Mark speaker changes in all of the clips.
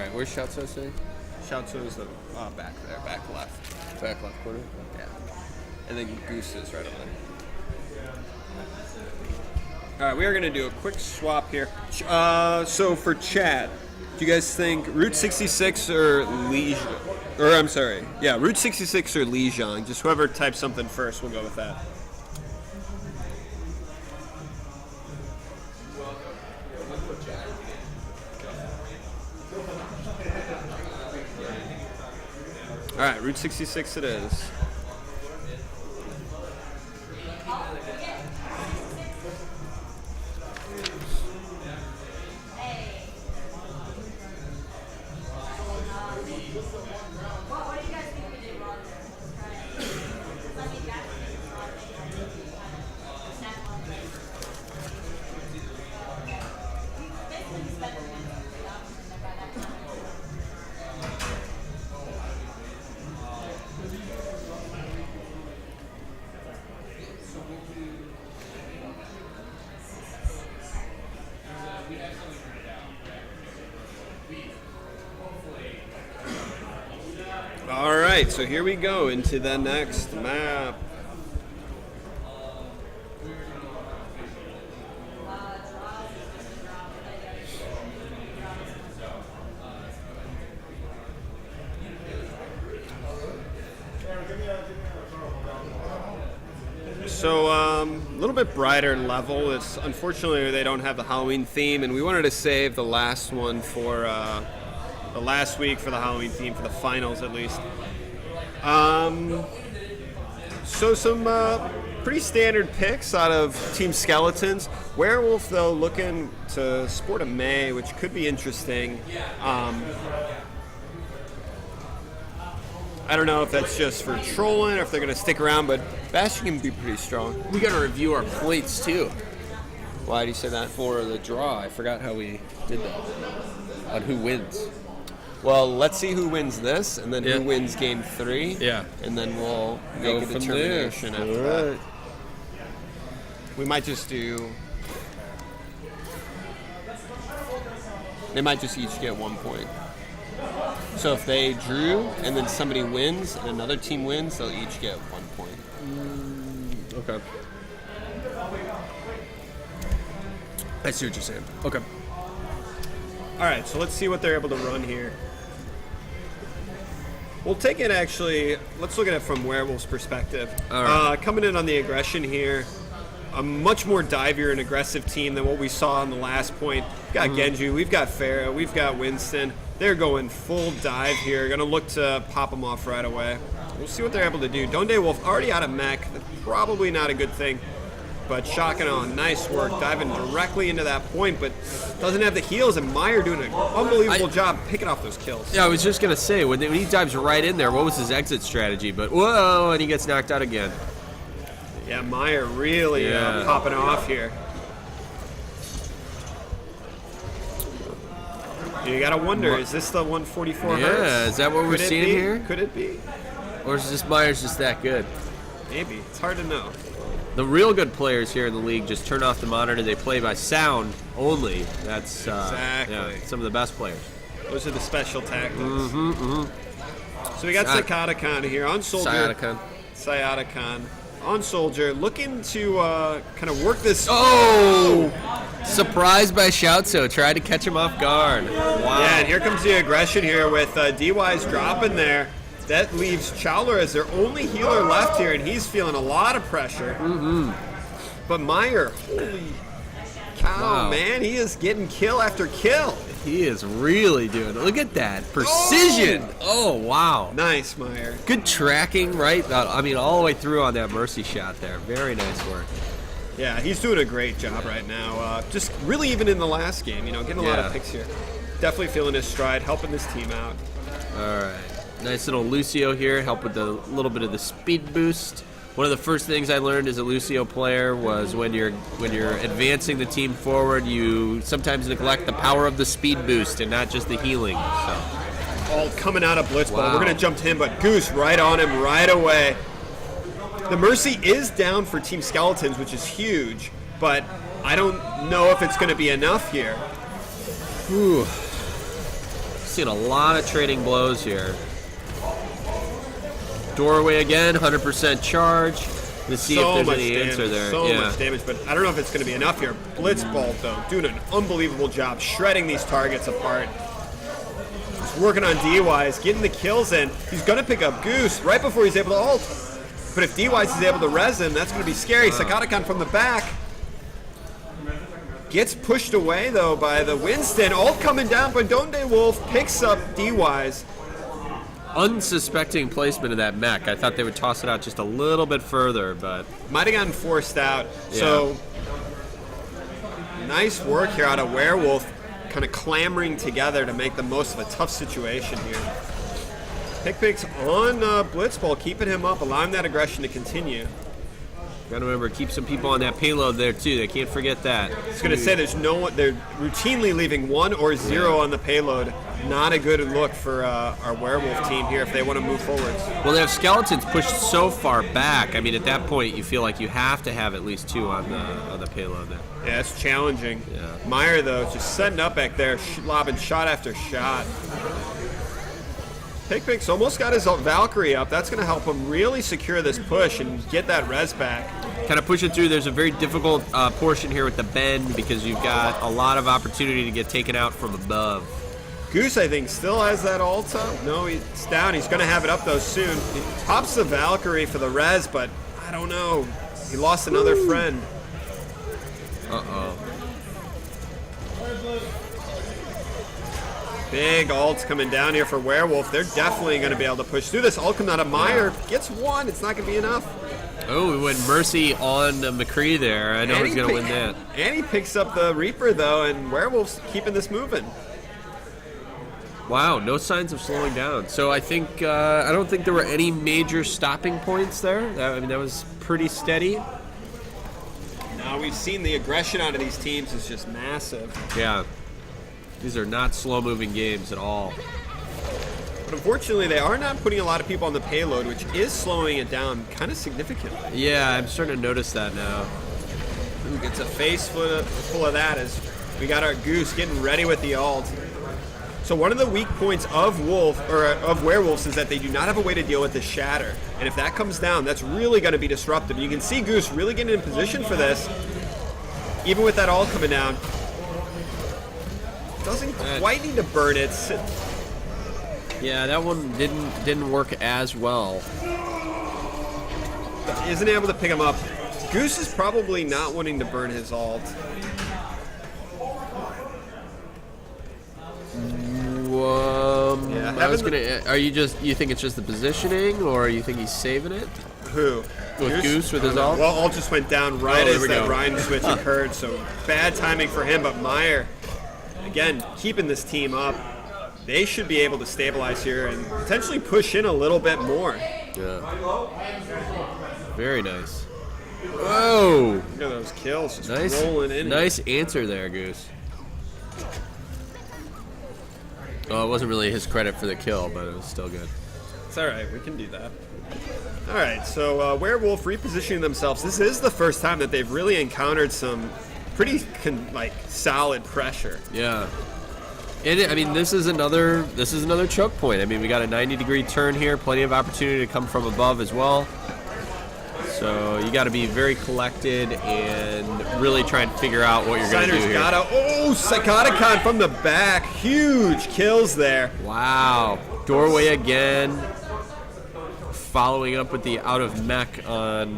Speaker 1: right, where's Xiaozuo sitting?
Speaker 2: Xiaozuo is the back there, back left.
Speaker 1: Back left corner.
Speaker 2: Yeah. And then Goose is right over there. All right, we are going to do a quick swap here. So for chat, do you guys think Route 66 or Lijiang? Or I'm sorry, yeah, Route 66 or Lijiang. Just whoever types something first, we'll go with that. All right, Route 66 it is. All right, so here we go into the next map. So a little bit brighter level. It's unfortunately they don't have the Halloween theme, and we wanted to save the last one for the last week for the Halloween theme, for the finals at least. So some pretty standard picks out of Team Skeletons. Werewolf, though, looking to sport a May, which could be interesting. I don't know if that's just for trolling or if they're going to stick around, but Bastion can be pretty strong.
Speaker 1: We got to review our plates, too.
Speaker 2: Why do you say that?
Speaker 1: For the draw. I forgot how we did that. On who wins.
Speaker 2: Well, let's see who wins this, and then who wins game 3.
Speaker 1: Yeah.
Speaker 2: And then we'll make a determination after that. We might just do... They might just each get 1 point. So if they drew, and then somebody wins, and another team wins, they'll each get 1 point.
Speaker 1: Okay. I see what you're saying. Okay.
Speaker 2: All right, so let's see what they're able to run here. We'll take it actually, let's look at it from Werewolf's perspective.
Speaker 1: All right.
Speaker 2: Coming in on the aggression here, a much more divier and aggressive team than what we saw on the last point. We've got Genju, we've got Pharah, we've got Winston. They're going full dive here, going to look to pop them off right away. We'll see what they're able to do. Donde Wolf already out of mech, probably not a good thing. But shotgun on, nice work, diving directly into that point, but doesn't have the heals, and Meyer doing an unbelievable job picking off those kills.
Speaker 1: Yeah, I was just going to say, when he dives right in there, what was his exit strategy? But whoa, and he gets knocked out again.
Speaker 2: Yeah, Meyer really popping off here. You got to wonder, is this the 144 hertz?
Speaker 1: Yeah, is that what we're seeing here?
Speaker 2: Could it be?
Speaker 1: Or is this Meyer's just that good?
Speaker 2: Maybe. It's hard to know.
Speaker 1: The real good players here in the league just turn off the monitor. They play by sound only. That's
Speaker 2: exactly
Speaker 1: some of the best players.
Speaker 2: Those are the special tactics. So we got Sakata-Khan here on Soldier. Sayada-Khan on Soldier, looking to kind of work this.
Speaker 1: Oh! Surprised by Xiaozuo. Tried to catch him off guard. Wow.
Speaker 2: Yeah, and here comes the aggression here with DY's dropping there. That leaves Chowler as their only healer left here, and he's feeling a lot of pressure. But Meyer, holy cow, man, he is getting kill after kill.
Speaker 1: He is really doing it. Look at that. Precision. Oh, wow.
Speaker 2: Nice, Meyer.
Speaker 1: Good tracking, right? I mean, all the way through on that mercy shot there. Very nice work.
Speaker 2: Yeah, he's doing a great job right now. Just really even in the last game, getting a lot of picks here. Definitely feeling his stride, helping this team out.
Speaker 1: All right. Nice little Lucio here, help with a little bit of the speed boost. One of the first things I learned as a Lucio player was when you're advancing the team forward, you sometimes neglect the power of the speed boost and not just the healing. So.
Speaker 2: All coming out of Blitzball. We're going to jump to him, but Goose right on him right away. The Mercy is down for Team Skeletons, which is huge, but I don't know if it's going to be enough here.
Speaker 1: Ooh. seeing a lot of trading blows here. Doorway again, 100% charge. Let's see if there's any answer there.
Speaker 2: So much damage, but I don't know if it's going to be enough here. Blitzbolt, though, doing an unbelievable job shredding these targets apart. Just working on D-Wise, getting the kills in. He's going to pick up Goose right before he's able to ult. But if D-Wise is able to res him, that's going to be scary. Psychoticon from the back. Gets pushed away, though, by the Winston. Ult coming down, but Werewolf picks up D-Wise.
Speaker 1: Unsuspecting placement of that mech. I thought they would toss it out just a little bit further, but
Speaker 2: might have gotten forced out.
Speaker 1: Yeah.
Speaker 2: So nice work here out of Werewolf, kind of clamoring together to make the most of a tough situation here. Pick-picks on Blitzball, keeping him up, allowing that aggression to continue.
Speaker 1: Gotta remember, keep some people on that payload there too. They can't forget that.
Speaker 2: I was gonna say there's no one. They're routinely leaving 1 or 0 on the payload. Not a good look for our Werewolf team here if they want to move forwards.
Speaker 1: Well, they have skeletons pushed so far back. I mean, at that point, you feel like you have to have at least 2 on the payload there.
Speaker 2: Yeah, it's challenging.
Speaker 1: Yeah.
Speaker 2: Meyer though, just setting up back there, lobbing shot after shot. Pick-Picks almost got his Valkyrie up. That's going to help him really secure this push and get that res back.
Speaker 1: Kind of push it through. There's a very difficult portion here with the bend because you've got a lot of opportunity to get taken out from above.
Speaker 2: Goose, I think, still has that ult up. No, it's down. He's going to have it up, though, soon. He pops the Valkyrie for the res, but I don't know. He lost another friend.
Speaker 1: Uh-oh.
Speaker 2: Big ults coming down here for Werewolf. They're definitely going to be able to push through this. Ult coming out of Meyer. Gets 1. It's not going to be enough.
Speaker 1: Oh, we went Mercy on McCree there. I know he's going to win that.
Speaker 2: And he picks up the Reaper, though, and Werewolf's keeping this moving.
Speaker 1: Wow, no signs of slowing down. So I think I don't think there were any major stopping points there. I mean, that was pretty steady.
Speaker 2: Now we've seen the aggression out of these teams is just massive.
Speaker 1: Yeah, these are not slow-moving games at all.
Speaker 2: But unfortunately, they are not putting a lot of people on the payload, which is slowing it down kind of significantly.
Speaker 1: Yeah, I'm starting to notice that now.
Speaker 2: Ooh, gets a face full of that as we got our Goose getting ready with the ult. So one of the weak points of Werewolves is that they do not have a way to deal with the shatter. And if that comes down, that's really going to be disruptive. You can see Goose really getting in position for this, even with that ult coming down. Doesn't quite need to burn it.
Speaker 1: Yeah, that one didn't work as well.
Speaker 2: Isn't able to pick him up. Goose is probably not wanting to burn his ult.
Speaker 1: Are you think it's just the positioning, or you think he's saving it?
Speaker 2: Who?
Speaker 1: With Goose with his ult?
Speaker 2: Well, ult just went down right as that Ryan switch occurred, so bad timing for him. But Meyer, again, keeping this team up. They should be able to stabilize here and potentially push in a little bit more.
Speaker 1: Yeah. Very nice. Whoa!
Speaker 2: Look at those kills just rolling in.
Speaker 1: Nice answer there, Goose. Well, it wasn't really his credit for the kill, but it was still good.
Speaker 2: It's all right. We can do that. All right, so Werewolf repositioning themselves. This is the first time that they've really encountered some pretty solid pressure.
Speaker 1: Yeah. And I mean, this is another choke point. I mean, we got a 90-degree turn here, plenty of opportunity to come from above as well. So you got to be very collected and really try and figure out what you're going to do here.
Speaker 2: Psychoticon from the back, huge kills there.
Speaker 1: Wow, doorway again, following up with the out of mech on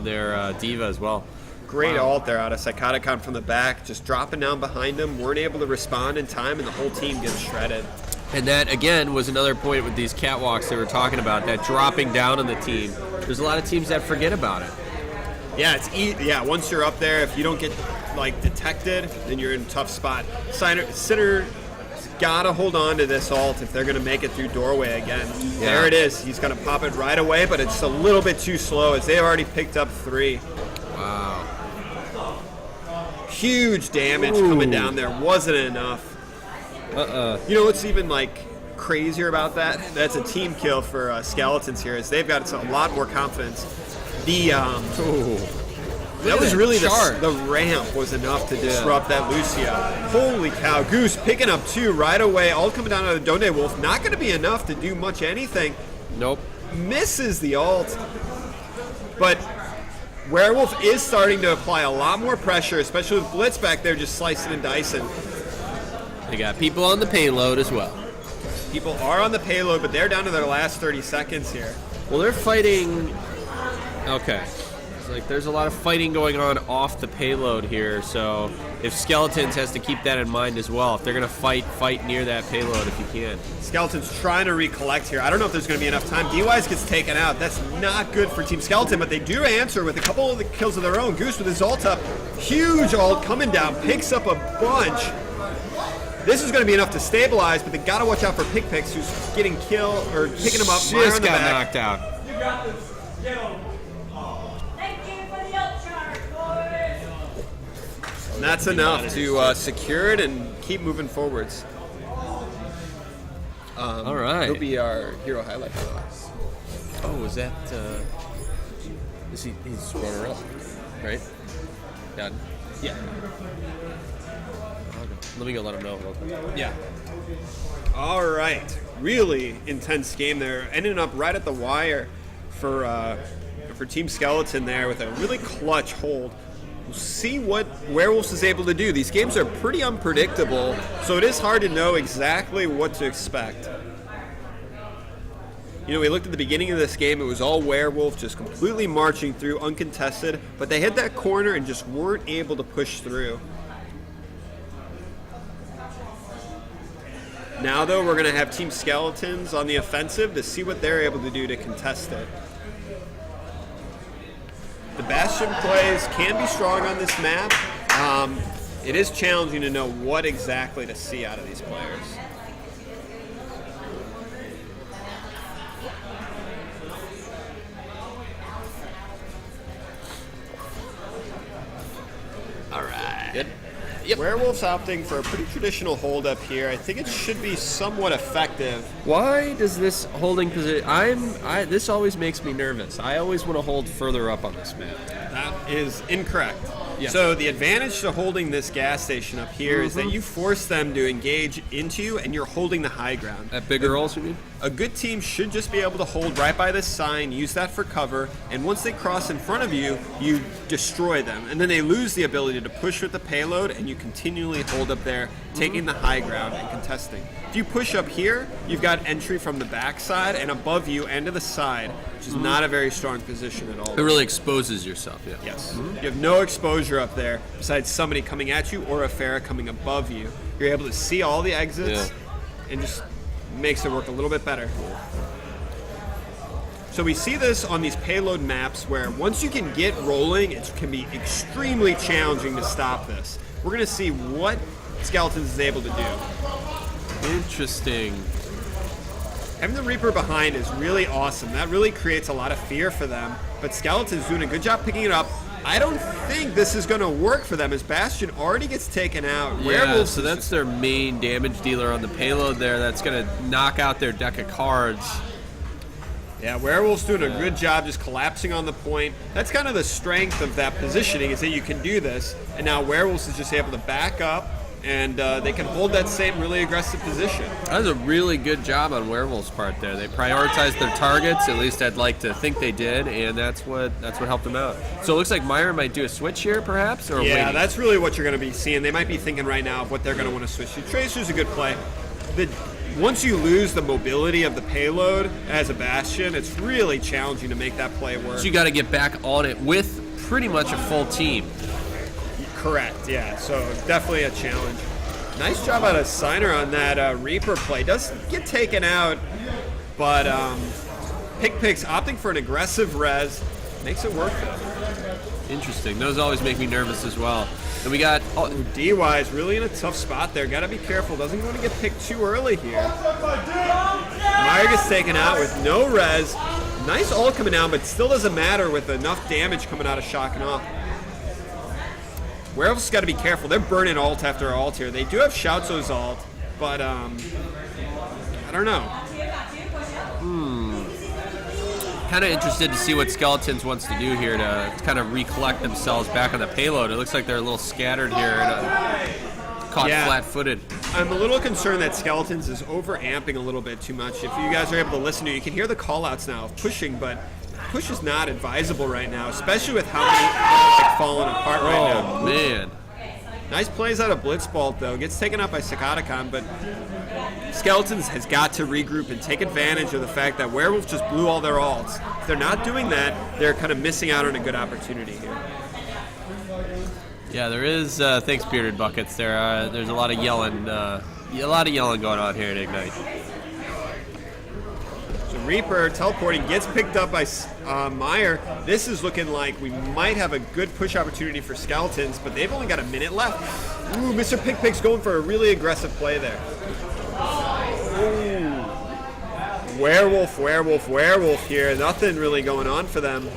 Speaker 1: their diva as well.
Speaker 2: Great ult there out of Psychoticon from the back, just dropping down behind him, weren't able to respond in time, and the whole team gets shredded.
Speaker 1: And that, again, was another point with these catwalks they were talking about, that dropping down on the team. There's a lot of teams that forget about it.
Speaker 2: Yeah, once you're up there, if you don't get detected, then you're in a tough spot. Sinner gotta hold on to this ult if they're gonna make it through doorway again. Yeah. There it is. He's gonna pop it right away, but it's a little bit too slow as they've already picked up 3.
Speaker 1: Wow.
Speaker 2: Huge damage coming down there. Wasn't enough. You know what's even crazier about that? That's a team kill for Skeletons here, is they've got a lot more confidence. The That was really
Speaker 1: charge.
Speaker 2: the ramp was enough to disrupt that Lucio. Holy cow. Goose picking up 2 right away. All coming down on the Werewolf. Not going to be enough to do much anything.
Speaker 1: Nope.
Speaker 2: Misses the ult. But Werewolf is starting to apply a lot more pressure, especially with Blitz back there just slicing and dicing.
Speaker 1: They got people on the payload as well.
Speaker 2: People are on the payload, but they're down to their last 30 seconds here.
Speaker 1: Well, they're fighting. Okay. It's like there's a lot of fighting going on off the payload here, so if Skeletons has to keep that in mind as well. If they're going to fight near that payload if you can.
Speaker 2: Skeletons trying to recollect here. I don't know if there's going to be enough time. DYs gets taken out. That's not good for Team Skeleton, but they do answer with a couple of the kills of their own. Goose with his ult up. Huge ult coming down. Picks up a bunch. This is going to be enough to stabilize, but they got to watch out for Picks, who's getting killed or picking him up.
Speaker 1: Just got knocked out.
Speaker 3: You got this. Get him. Thank you for the ult charge, boys.
Speaker 2: And that's enough to secure it and keep moving forwards.
Speaker 1: All right.
Speaker 2: He'll be our hero highlight for us.
Speaker 1: Oh, is that? He's runner up, right? Got. Yeah. Let me go let him know.
Speaker 2: Yeah. All right. Really intense game there. Ending up right at the wire for Team Skeleton there with a really clutch hold. We'll see what Werewolves is able to do. These games are pretty unpredictable, so it is hard to know exactly what to expect. You know, we looked at the beginning of this game, it was all Werewolf just completely marching through, uncontested, but they hit that corner and just weren't able to push through. Now, though, we're going to have Team Skeletons on the offensive to see what they're able to do to contest it. The Bastion plays can be strong on this map. It is challenging to know what exactly to see out of these players.
Speaker 1: All right.
Speaker 2: Good.
Speaker 1: Yep.
Speaker 2: Werewolf's opting for a pretty traditional hold up here. I think it should be somewhat effective.
Speaker 1: Why does this holding position? This always makes me nervous. I always want to hold further up on this map.
Speaker 2: That is incorrect.
Speaker 1: Yeah.
Speaker 2: So the advantage to holding this gas station up here is that you force them to engage into you, and you're holding the high ground.
Speaker 1: At bigger rolls, you mean?
Speaker 2: A good team should just be able to hold right by this sign, use that for cover, and once they cross in front of you, you destroy them. And then they lose the ability to push with the payload, and you continually hold up there, taking the high ground and contesting. If you push up here, you've got entry from the backside and above you and to the side, which is not a very strong position at all.
Speaker 1: It really exposes yourself, yeah.
Speaker 2: Yes. You have no exposure up there besides somebody coming at you or a Pharah coming above you. You're able to see all the exits and just makes it work a little bit better. So we see this on these payload maps where once you can get rolling, it can be extremely challenging to stop this. We're going to see what Skeletons is able to do.
Speaker 1: Interesting.
Speaker 2: Having the Reaper behind is really awesome. That really creates a lot of fear for them. But Skeleton's doing a good job picking it up. I don't think this is going to work for them as Bastion already gets taken out.
Speaker 1: Yeah,
Speaker 2: Werewolves
Speaker 1: so that's their main damage dealer on the payload there. That's going to knock out their deck of cards.
Speaker 2: Yeah, Werewolf's doing a good job just collapsing on the point. That's kind of the strength of that positioning, is that you can do this. And now Werewolves is just able to back up, and they can hold that same really aggressive position.
Speaker 1: That was a really good job on Werewolf's part there. They prioritized their targets, at least I'd like to think they did, and that's what helped them out. So it looks like Myra might do a switch here, perhaps? Or
Speaker 2: Yeah,
Speaker 1: waiting?
Speaker 2: that's really what you're going to be seeing. They might be thinking right now of what they're going to want to switch to. Tracer's a good play. Once you lose the mobility of the payload as a Bastion, it's really challenging to make that play work.
Speaker 1: So you got to get back on it with pretty much a full team.
Speaker 2: Correct, yeah. So definitely a challenge. Nice job out of Signer on that Reaper play. Does get taken out, but Picks opting for an aggressive res makes it work though.
Speaker 1: Interesting. Those always make me nervous as well. And we got...
Speaker 2: DY is really in a tough spot there. Got to be careful. Doesn't want to get picked too early here. Meyer gets taken out with no res. Nice ult coming down, but still doesn't matter with enough damage coming out of Shock and Awe. Werewolf's got to be careful. They're burning ult after ult here. They do have Shoutzo's ult, but I don't know.
Speaker 1: kind of interested to see what Skeletons wants to do here to kind of recollect themselves back on the payload. It looks like they're a little scattered here and caught flat-footed.
Speaker 2: I'm a little concerned that Skeletons is over-amping a little bit too much. If you guys are able to listen to it, you can hear the call-outs now of pushing, but push is not advisable right now, especially with how many are like falling apart right now.
Speaker 1: Oh, man.
Speaker 2: Nice plays out of Blitzbolt, though. Gets taken up by Sakatakan, but Skeletons has got to regroup and take advantage of the fact that Werewolf just blew all their ults. If they're not doing that, they're kind of missing out on a good opportunity here.
Speaker 1: Yeah, there is. Thanks, Bearded Buckets. There's a lot of yelling, going on here at Ignite.
Speaker 2: So Reaper teleporting gets picked up by Meyer. This is looking like we might have a good push opportunity for Skeletons, but they've only got a minute left. Ooh, Mr. Pickpick's going for a really aggressive play there. Ooh. Werewolf here. Nothing really going on for them.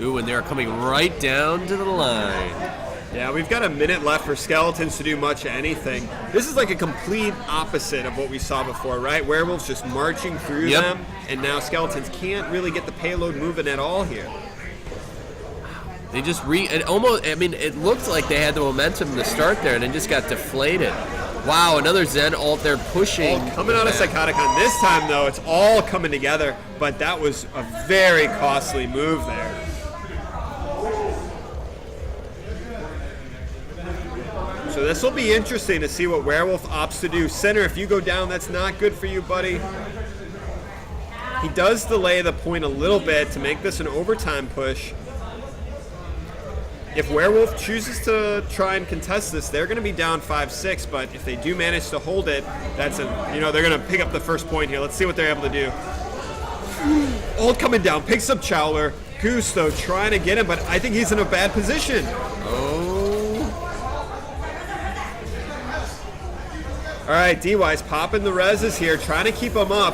Speaker 1: Ooh, and they're coming right down to the line.
Speaker 2: Yeah, we've got a minute left for Skeletons to do much of anything. This is like a complete opposite of what we saw before, right? Werewolves just marching through them, and now Skeletons can't really get the payload moving at all here.
Speaker 1: They just it looked like they had the momentum to start there, and it just got deflated. Wow, another Zen ult. They're pushing.
Speaker 2: Coming out of Sakatakan. This time, though, it's all coming together, but that was a very costly move there. So this will be interesting to see what Werewolf opts to do. Center, if you go down, that's not good for you, buddy. He does delay the point a little bit to make this an overtime push. If Werewolf chooses to try and contest this, they're going to be down 5-6, but if they do manage to hold it, that's they're going to pick up the first point here. Let's see what they're able to do. Ult coming down, picks up Chowler. Goose, though, trying to get him, but I think he's in a bad position. All right, D-Wise popping the reses here, trying to keep him up,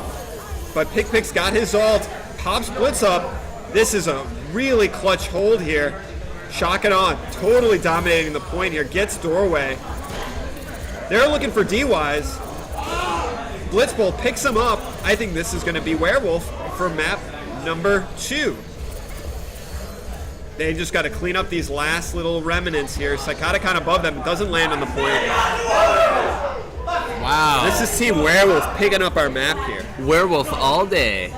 Speaker 2: but Pickpick's got his ult, pops Blitz up. This is a really clutch hold here. Shock it on, totally dominating the point here, gets doorway. They're looking for D-Wise. Blitzbolt picks him up. I think this is going to be Werewolf for map number 2. They just got to clean up these last little remnants here. Sakatakan above them, doesn't land on the point.
Speaker 1: Wow.
Speaker 2: This is Team Werewolf picking up our map here.
Speaker 1: Werewolf all day.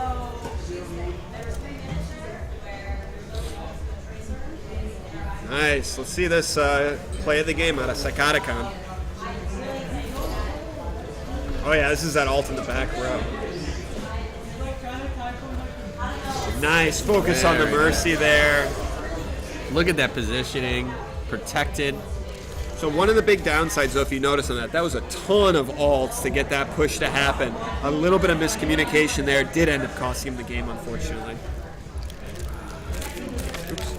Speaker 2: Nice. Let's see this play of the game out of Sakatakan. Oh yeah, this is that ult in the back row. Nice. Focus on the Mercy there.
Speaker 1: Look at that positioning. Protected.
Speaker 2: So one of the big downsides, though, if you notice on that was a ton of ults to get that push to happen. A little bit of miscommunication there did end up costing him the game, unfortunately. Oops.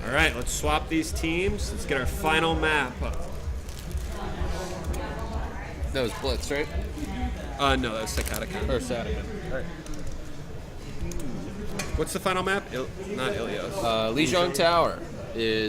Speaker 2: All right, let's swap these teams. Let's get our final map up.
Speaker 1: That was Blitz, right?
Speaker 2: No, that was Sakatakan.
Speaker 1: Or Satakan. All right.
Speaker 2: What's the final map? Not Ilios.
Speaker 1: Lijiang Tower is